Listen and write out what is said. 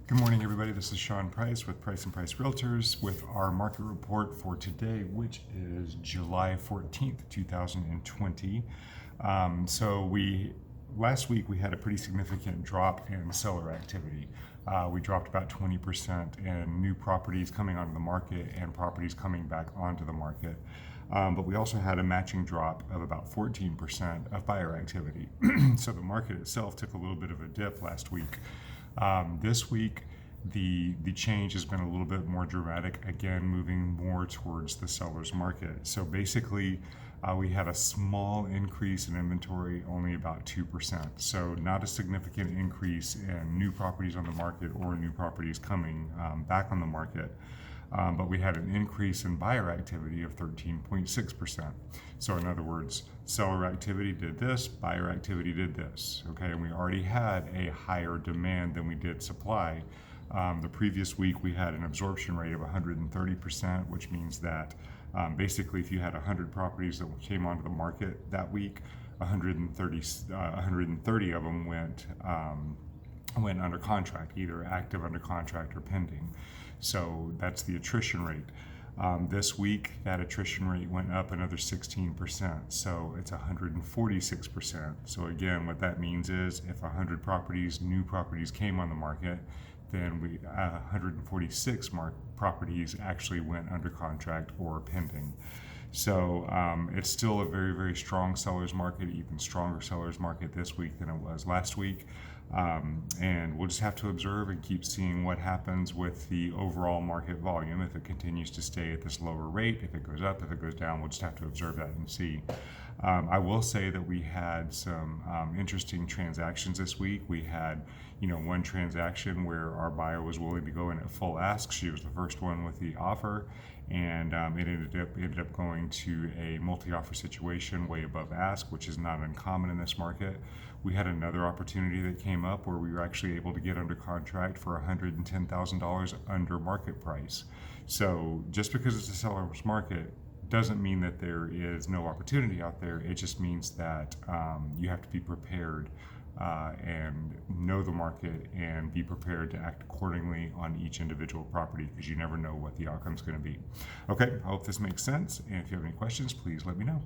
Good morning, everybody. This is Sean Price with Price and Price Realtors with our market report for today, which is July 14th, 2020. Last week we had a pretty significant drop in seller activity. We dropped about 20% in new properties coming onto the market and properties coming back onto the market. But we also had a matching drop of about 14% of buyer activity. So the market itself took a little bit of a dip last week. This week, the change has been a little bit more dramatic, again, moving more towards the seller's market. So basically, we had a small increase in inventory, only about 2%. So not a significant increase in new properties on the market or new properties coming back on the market. But we had an increase in buyer activity of 13.6%. So in other words, seller activity did this, buyer activity did this. Okay, and we already had a higher demand than we did supply. The previous week we had an absorption rate of 130%, which means that basically if you had 100 properties that came onto the market that week, 130 of them went under contract, either active under contract or pending. So that's the attrition rate. This week, that attrition rate went up another 16%, so it's 146%. So again, what that means is if 100 properties, new properties came on the market, then 146 properties actually went under contract or pending. So it's still a very, very strong seller's market, even stronger seller's market this week than it was last week. And we'll just have to observe and keep seeing what happens with the overall market volume. If it continues to stay at this lower rate, if it goes up, if it goes down, we'll just have to observe that and see. I will say that we had some interesting transactions this week. We had, one transaction where our buyer was willing to go in at full ask. She was the first one with the offer, and it ended up going to a multi-offer situation way above ask, which is not uncommon in this market. We had another opportunity that came up where we were actually able to get under contract for $110,000 under market price. So just because it's a seller's market doesn't mean that there is no opportunity out there. It just means that you have to be prepared and know the market and be prepared to act accordingly on each individual property, because you never know what the outcome is going to be. Okay, I hope this makes sense. And if you have any questions, please let me know.